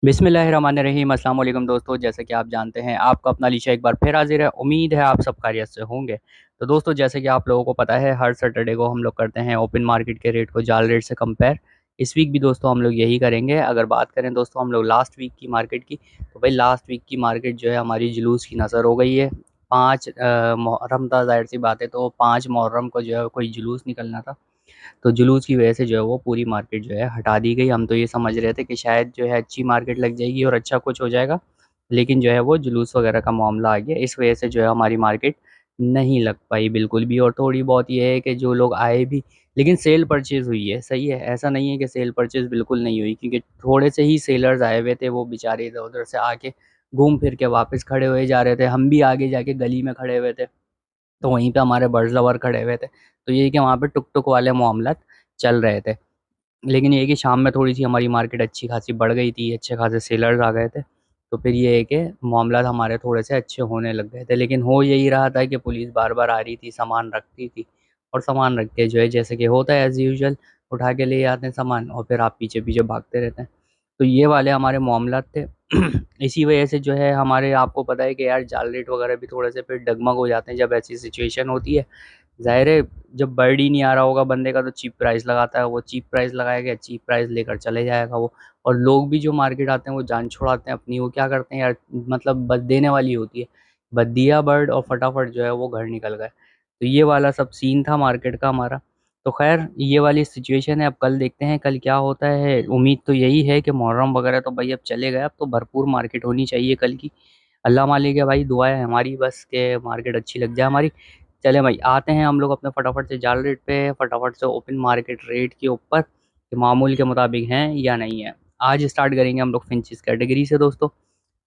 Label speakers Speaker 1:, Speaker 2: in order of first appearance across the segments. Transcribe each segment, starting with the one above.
Speaker 1: बिस्मिल्लाहिर्रहमानिर्रहीम। अस्सलाम वालेकुम दोस्तों, जैसे कि आप जानते हैं आपका अपना लीशा एक बार फिर हाजिर है। उम्मीद है आप सब खैरियत से होंगे। तो दोस्तों, जैसे कि आप लोगों को पता है हर सैटरडे को हम लोग करते हैं ओपन मार्केट के रेट को जाल रेट से कंपेयर। इस वीक भी दोस्तों हम लोग यही करेंगे। अगर बात करें दोस्तों हम लोग लास्ट वीक की मार्केट की, तो भाई लास्ट वीक की मार्केट जो है हमारी जुलूस की नज़र हो गई है। 5 मुहर्रम था, जाहिर सी बात है, तो 5 मुहर्रम को जो है कोई जुलूस निकलना था। तो जुलूस की वजह से जो है वो पूरी मार्केट जो है हटा दी गई। हम तो ये समझ रहे थे कि शायद जो है अच्छी मार्केट लग जाएगी और अच्छा कुछ हो जाएगा, लेकिन जो है वो जुलूस वगैरह का मामला आ गया। इस वजह से जो है हमारी मार्केट नहीं लग पाई बिल्कुल भी। और थोड़ी बहुत ये है कि जो लोग आए भी, लेकिन सेल परचेज हुई है, सही है। ऐसा नहीं है कि सेल परचेज बिल्कुल नहीं हुई, क्योंकि थोड़े से ही सेलर्स आए हुए थे। वो बेचारे इधर उधर से आके घूम फिर के वापस खड़े हुए जा रहे थे। हम भी आगे जाके गली में खड़े हुए थे, तो वहीं पे हमारे बर्ड्स लवर खड़े हुए थे। तो ये है कि वहाँ पे टुक टुक वाले मामलात चल रहे थे। लेकिन ये है कि शाम में थोड़ी सी हमारी मार्केट अच्छी खासी बढ़ गई थी, अच्छे खासे सेलर्स आ गए थे। तो फिर ये है कि मामला हमारे थोड़े से अच्छे होने लग गए थे। लेकिन हो यही रहा था कि पुलिस बार बार आ रही थी, सामान रखती थी, और सामान रख के जो है जैसे कि होता है एज़ यूजुअल, उठा के ले आते हैं सामान और फिर आप पीछे पीछे भागते रहते हैं। तो ये वाले हमारे मामला थे। इसी वजह से जो है हमारे, आपको पता है कि यार जाल रेट वगैरह भी थोड़े से फिर डगमग हो जाते हैं जब ऐसी सिचुएशन होती है। ज़ाहिर है, जब बर्ड ही नहीं आ रहा होगा बंदे का तो चीप प्राइस लगाता है वो। चीप प्राइस लगाएगा, चीप प्राइस लेकर चले जाएगा वो। और लोग भी जो मार्केट आते हैं वो जान छुड़ाते हैं अपनी। वो क्या करते हैं यार, मतलब बस देने वाली होती है, बस दिया बर्ड और फटाफट जो है वो घर निकल गए। तो ये वाला सब सीन था मार्केट का हमारा। तो खैर ये वाली सिचुएशन है। अब कल देखते हैं कल क्या होता है। उम्मीद तो यही है कि मुहर्रम वगैरह तो भाई अब चले गए, अब तो भरपूर मार्केट होनी चाहिए कल की। अल्लाह मालिक है भाई, दुआ है हमारी बस के मार्केट अच्छी लग जाए हमारी। चले भाई, आते हैं हम लोग अपने फटाफट से जाल रेट पे, फटाफट से ओपन मार्केट रेट के ऊपर कि मामूल के मुताबिक हैं या नहीं है। आज स्टार्ट करेंगे हम लोग फिंचिस कैटेगरी से दोस्तों।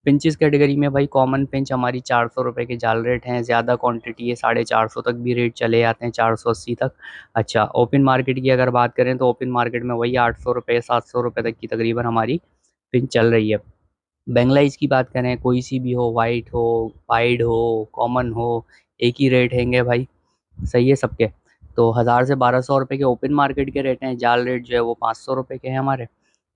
Speaker 1: फिंचिस कैटेगरी में भाई कॉमन फिंच हमारी 400 रुपये के जाल रेट हैं। ज़्यादा क्वांटिटी है, 450 तक भी रेट चले जाते हैं, 480 तक। अच्छा, ओपन मार्केट की अगर बात करें तो ओपन मार्केट में वही 800 रुपये 700 रुपये तक की तकरीबन हमारी फिंच चल रही है। बेंगलाइज की बात करें, कोई सी भी हो, वाइट हो, पाइड हो, कॉमन हो, एक ही रेट हैंगे भाई, सही है सबके। तो 1000 से 1200 रुपये के ओपन मार्केट के रेट हैं। जाल रेट जो है वो 500 रुपये के हैं हमारे।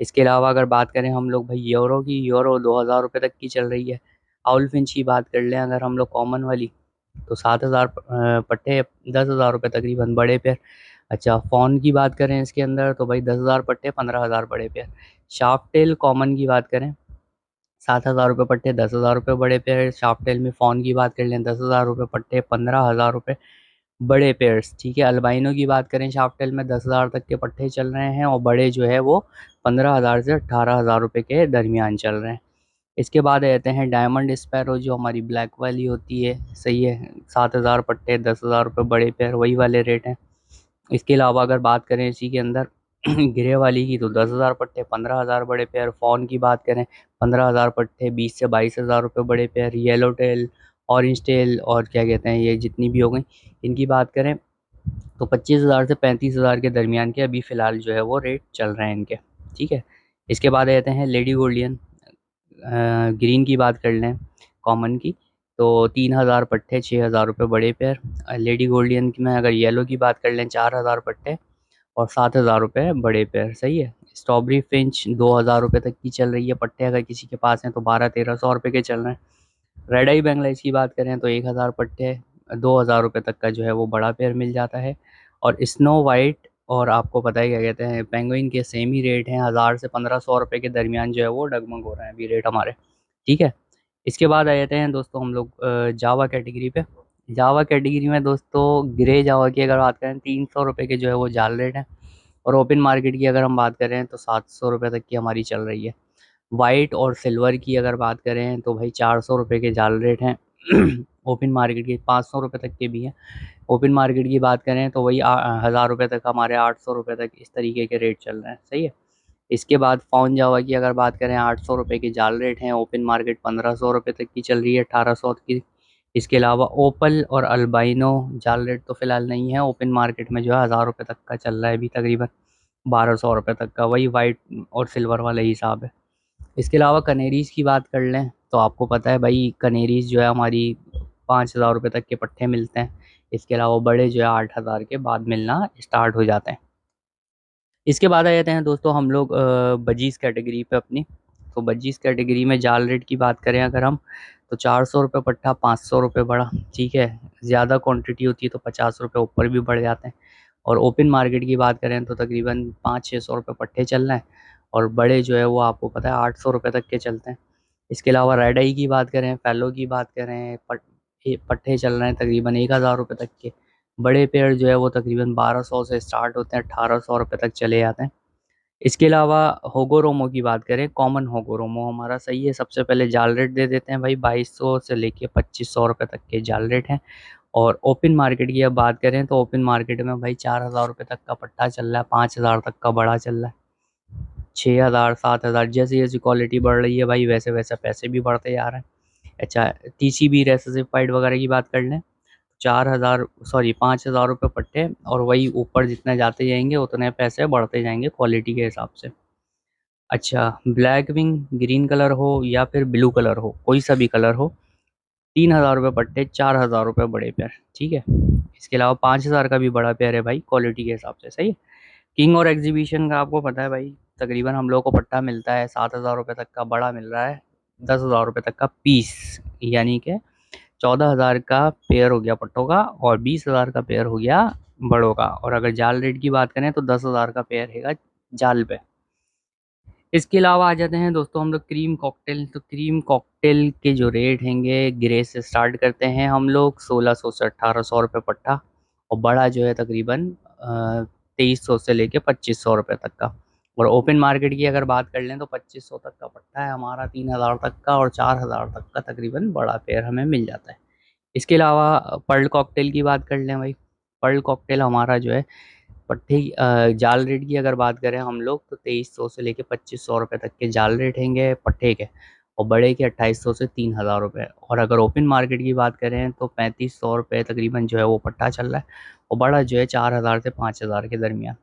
Speaker 1: इसके अलावा अगर बात करें हम लोग भाई यूरो की, यूरो 2000 रुपये तक की चल रही है। आउल फिंच की बात कर लें अगर हम लोग कॉमन वाली, तो 7000 पट्टे, 10,000 रुपये तकरीबन बड़े पेयर। अच्छा, फ़ोन की बात करें इसके अंदर तो भाई 10,000 पट्टे, 15,000 बड़े पेयर। शार्प टेल कॉमन की बात करें, 7,000 रुपये पट्टे, 10,000 रुपये बड़े पेयर। शार्प टेल में फ़ोन की बात कर लें, 10,000 रुपये पट्टे, 15,000 रुपये बड़े पेयर्स। ठीक है, अल्बाइनो की बात करें शाफ्टेल में 10,000 तक के पट्टे चल रहे हैं, और बड़े जो है वो 15,000 से 18,000 रुपये के दरमियान चल रहे हैं। इसके बाद आते हैं डायमंड स्पैरो, जो हमारी ब्लैक वाली होती है, सही है। 7,000 पट्टे, 10,000 रुपये बड़े पेयर, वही वाले रेट हैं। इसके अलावा अगर बात करें इसी के अंदर ग्रे वाली की, तो 10,000 पट्टे, 15,000 बड़े पेयर। फ़ोन की बात करें, 15,000 पट्टे, 20 से 22,000 रुपये बड़े pair. Yellow tail, orange tail और क्या कहते हैं ये जितनी भी हो गई, इनकी बात करें तो 25,000 से 35,000 के दरमियान के अभी फ़िलहाल जो है वो रेट चल रहे हैं इनके। ठीक है। इसके बाद आते हैं लेडी गोल्डियन, ग्रीन की बात कर लें कॉमन की, तो 3,000 पट्टे, 6,000 रुपये बड़े पेयर। लेडी गोल्डियन की में अगर येलो की बात कर लें, 4,000 पट्टे और 7,000 रुपये बड़े पेयर, सही है। स्ट्रॉबेरी फिंच 2,000 रुपये तक की चल रही है पट्टे, अगर किसी के पास हैं तो 1200-1300 रुपये के चल रहे हैं। रेड आई बैंगलाइज की बात करें तो 1,000 पट्टे, 2,000 रुपये तक का जो है वो बड़ा पेयर मिल जाता है। और स्नो वाइट, और आपको पता है क्या कहते हैं, पेंगुइन के सेम ही रेट हैं, 1,000 से 1,500 रुपये के दरमियान जो है वो डगमग हो रहे हैं अभी रेट हमारे। ठीक है। इसके बाद आ जाते हैं दोस्तों हम लोग जावा कैटेगरी पे। जावा कैटेगरी में दोस्तों ग्रे जावा की अगर बात करें, 300 रुपये के जो है वो जाल रेट है। और ओपन मार्केट की अगर हम बात करें तो 700 रुपये तक की हमारी चल रही है। वाइट और सिल्वर की अगर बात करें तो भाई 400 रुपये के जाल रेट हैं। ओपन मार्केट के 500 रुपये तक के भी हैं। ओपन मार्केट की बात करें तो वही 1,000 रुपये तक हमारे, 800 रुपये तक इस तरीके के रेट चल रहे हैं, सही है। इसके बाद फ़ोन जावा की अगर बात करें, 800 रुपये के जाल रेट हैं। ओपन मार्केट 1,500 रुपये तक की चल रही है, 1,800 की। इसके अलावा ओपल और अल्बाइनो जाल रेट तो फ़िलहाल नहीं है। ओपन मार्केट में जो है 1,000 रुपये तक का चल रहा है अभी तकरीबन, 1,200 रुपये तक का, वही वाइट और सिल्वर वाला हिसाब है। इसके अलावा कनेरीज़ की बात कर लें तो आपको पता है भाई कनेरीज़ जो है हमारी 5,000 रुपये तक के पट्टे मिलते हैं। इसके अलावा बड़े जो है 8,000 के बाद मिलना स्टार्ट हो जाते हैं। इसके बाद आ जाते हैं दोस्तों हम लोग बजीज़ कैटेगरी पे अपनी। तो बजीज कैटेगरी में जाल रेट की बात करें अगर हम, तो 400 रुपये पट्टा, 500 रुपये बड़ा। ठीक है, ज़्यादा क्वांटिटी होती है तो 50 रुपये ऊपर भी बढ़ जाते हैं। और ओपन मार्केट की बात करें तो तकरीबन 500-600 रुपये पट्टे चल रहे हैं, और बड़े जो है वो आपको पता है 800 रुपये तक के चलते हैं। इसके अलावा रेड आई की बात करें, फैलो की बात करें, पट्टे चल रहे हैं तकरीबन 1000 रुपये तक के। बड़े पेड़ जो है वो तकरीबन 1200 से स्टार्ट होते हैं, 1800 रुपये तक चले जाते हैं। इसके अलावा होगोरोमो की बात करें, कॉमन होगोरोमो हमारा सही है। सबसे पहले जाल रेट दे देते हैं भाई, 2200 से लेके 2500 रुपये तक के जाल रेट हैं। और ओपन मार्केट की अब बात करें तो ओपन मार्केट में भाई 4000 रुपये तक का पट्टा चल रहा है, 5000 तक का बड़ा चल रहा है, 6000, 7000। जैसे जैसी क्वालिटी बढ़ रही है भाई वैसे वैसे पैसे भी बढ़ते जा रहे हैं। अच्छा, टीसीबी रेसिपाइड वगैरह की बात कर लें, 5,000 रुपये पट्टे, और वही ऊपर जितने जाते जाएंगे उतने पैसे बढ़ते जाएंगे क्वालिटी के हिसाब से। अच्छा, ब्लैक विंग ग्रीन कलर हो या फिर ब्लू कलर हो, कोई सा भी कलर हो, 3,000 रुपये पट्टे, 4,000 रुपये बड़े पेयर। ठीक है, इसके अलावा 5,000 का भी बड़ा पेयर है भाई, क्वालिटी के हिसाब से सही है। किंग और एग्जीबिशन का आपको पता है भाई, तकरीबन हम लोग को पट्टा मिलता है 7,000 रुपये तक का, बड़ा मिल रहा है 10,000 रुपये तक का पीस, यानी कि 14,000 का पेयर हो गया पट्टों का, और 20,000 का पेयर हो गया बड़ों का। और अगर जाल रेट की बात करें तो 10,000 का पेयर हैगा जाल पे। इसके अलावा आ जाते हैं दोस्तों हम लोग क्रीम कॉकटेल। तो क्रीम कॉकटेल के जो रेट हैंगे, ग्रे से स्टार्ट करते हैं हम लोग 1600 से 1800 रुपये पट्टा, और बड़ा जो है तकरीबन 2300 से लेके 2500 रुपये तक का। और ओपन मार्केट की अगर बात कर लें तो 2500 तक का पट्टा है हमारा, 3000 तक का, और 4000 तक का तकरीबन बड़ा पेयर हमें मिल जाता है। इसके अलावा पर्ल कॉकटेल की बात कर लें भाई, पर्ल कॉकटेल हमारा जो है पट्टे जाल रेट की अगर बात करें हम लोग तो 2300 से लेके 2500 रुपये तक के जाल रेट हैंगे पट्टे के, और बड़े के 2800 से 3000 रुपये। और अगर ओपन मार्केट की बात करें तो 3500 रुपये तकरीबन जो है वो पट्टा चल रहा है, और बड़ा जो है 4000 से 5000 के दरमियान।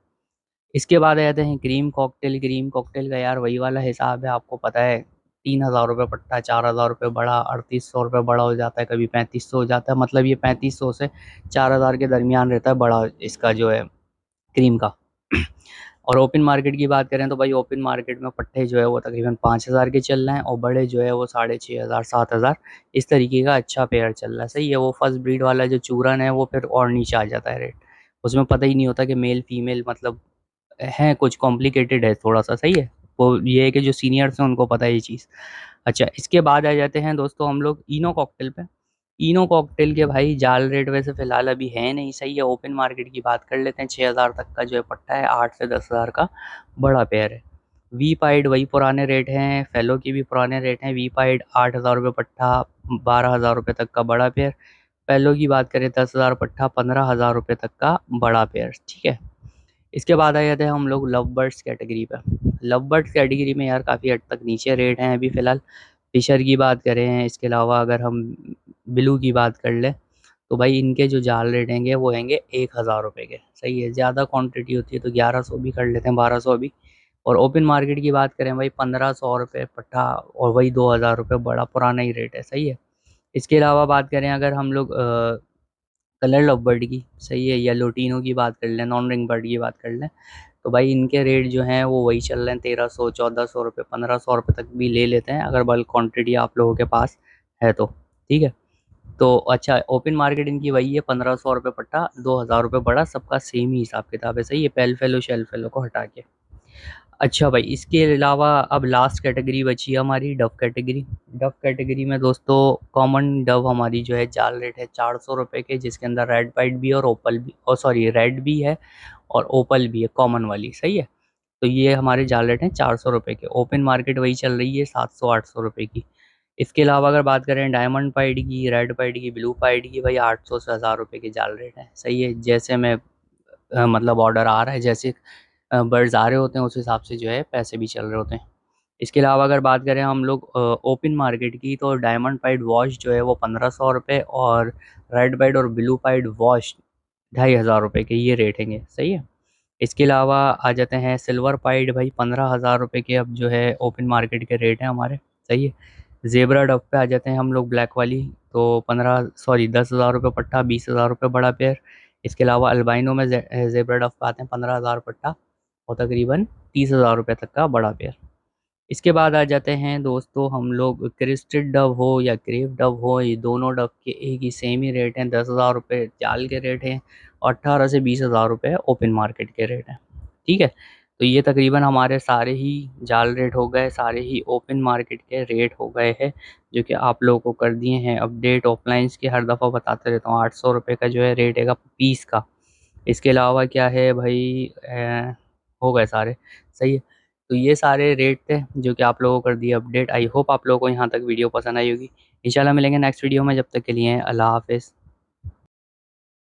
Speaker 1: इसके बाद आ जाते हैं क्रीम कॉकटेल। क्रीम कॉकटेल का यार वही वाला हिसाब है, आपको पता है 3,000 रुपये पट्टा, 4,000 रुपये बड़ा, 3800 रुपये बड़ा हो जाता है, कभी 3500 हो जाता है। मतलब ये 3500 से 4,000 के दरमियान रहता है बड़ा इसका जो है क्रीम का। और ओपन मार्केट की बात करें तो भाई ओपन मार्केट में पट्टे जो है वो तकरीबन 5,000 के चल रहे हैं, और बड़े जो है वो 6,500 7,000 इस तरीके का अच्छा पेयर चल रहा है। सही है, वो फर्स्ट ब्रीड वाला जो चूरन है वो फिर और नीचे आ जाता है रेट, उसमें पता ही नहीं होता कि मेल फीमेल, मतलब है कुछ कॉम्प्लिकेटेड है थोड़ा सा। सही है, वो ये है कि जो सीनियर्स हैं उनको पता है ये चीज़। अच्छा, इसके बाद आ जाते हैं दोस्तों हम लोग इनो कॉकटेल पे। इनो कॉकटेल के भाई जाल रेट वैसे फ़िलहाल अभी है नहीं, सही है। ओपन मार्केट की बात कर लेते हैं, 6,000 तक का जो है पट्टा है, 8 से 10,000 का बड़ा पेयर है। वी पाइड वही पुराने रेट हैं, फेलो के भी पुराने रेट हैं। वी पाइड 8,000 रुपये पट्टा, 12,000 रुपये तक का बड़ा पेयर। फेलो की बात करें 10,000 पट्टा, 15,000 रुपये तक का बड़ा पेयर। ठीक है, इसके बाद आ जाते हैं हम लोग लव बर्ड्स कैटेगरी पे। लव बर्ड्स कैटेगरी में यार काफ़ी हद तक नीचे रेट हैं अभी फ़िलहाल। फिशर की बात करें, इसके अलावा अगर हम ब्लू की बात कर लें तो भाई इनके जो जाल रेट हैंगे वो हैंगे 1,000 रुपये के। सही है, ज़्यादा क्वांटिटी होती है तो 1100 भी कर लेते हैं, 1200 भी। और ओपन मार्केट की बात करें भाई 1,500 रुपये पट्टा, और वही 2,000 रुपये बड़ा, पुराना ही रेट है। सही है, इसके अलावा बात करें अगर हम लोग कलर लव बर्ड की, सही है, या लोटिनो की बात कर लें, नॉन रिंग बर्ड की बात कर लें, तो भाई इनके रेट जो हैं वो वही चल रहे हैं 1,300 1,400 रुपये, 1,500 रुपये तक भी ले लेते हैं अगर बल्क क्वांटिटी आप लोगों के पास है तो। ठीक है, तो अच्छा ओपन मार्केट इनकी वही है 1,500 रुपये पट्टा, 2,000 रुपये बड़ा, सबका सेम ही हिसाब किताब है। सही है, पेल फेलो शेल फेलो को हटा के। अच्छा भाई, इसके अलावा अब लास्ट कैटेगरी बची है हमारी डव कैटेगरी। डव कैटेगरी में दोस्तों कॉमन डव हमारी जो है जाल रेट है 400 रुपये के, जिसके अंदर रेड वाइट भी और ओपल भी, और सॉरी रेड भी है और ओपल भी है, कॉमन वाली। सही है, तो ये हमारे जाल रेट हैं 400 रुपये के। ओपन मार्केट वही चल रही है 700-800 रुपये की। इसके अलावा अगर बात करें डायमंड पाइड की, रेड पाइड की, ब्लू पाइड की, भाई 800 से 1,000 रुपये के जाल रेट है। सही है, जैसे मैं मतलब ऑर्डर आ रहा है, जैसे बर्ड्स आ रहे होते हैं उस हिसाब से जो है पैसे भी चल रहे होते हैं। इसके अलावा अगर बात करें हम लोग ओपन मार्केट की, तो डायमंड पाइड वॉश जो है वो 1,500 रुपये, और रेड पाइड और ब्लू पाइड वॉश 2,500 रुपये के, ये रेट हैंगे। सही है, इसके अलावा आ जाते हैं सिल्वर पाइड भाई 15,000 रुपये के, अब जो है ओपन मार्केट के रेट हैं हमारे। सही है, जेबरा डब पे आ जाते हैं हम लोग ब्लैक वाली, तो 10,000 रुपये पट्टा, 20,000 रुपये बड़ा पेयर। इसके अलावा अल्बाइनो में जेबरा डब पे आते हैं 15,000 पट्टा, और तकरीबन 30,000 रुपये तक का बड़ा पेयर। इसके बाद आ जाते हैं दोस्तों हम लोग क्रिस्टेड डव हो या क्रेव डव हो, ये दोनों डव के एक ही सेम ही रेट हैं, 10,000 रुपये जाल के रेट हैं और 18 से 20,000 रुपये ओपन मार्केट के रेट हैं। ठीक है, तो ये तकरीबन हमारे सारे ही जाल रेट हो गए, सारे ही ओपन मार्केट के रेट हो गए हैं जो कि आप लोगों को कर दिए हैं अपडेट। ऑफलाइंस के हर दफ़ा बताते रहता हूँ, 800 रुपये का जो है रेट है पीस का। इसके अलावा क्या है भाई, हो गए सारे, सही है। तो ये सारे रेट थे जो कि आप लोगों को कर दिए अपडेट। आई होप आप लोगों को यहाँ तक वीडियो पसंद आई होगी। इंशाल्लाह मिलेंगे नेक्स्ट वीडियो में, जब तक के लिए अल्लाह हाफ़िज़।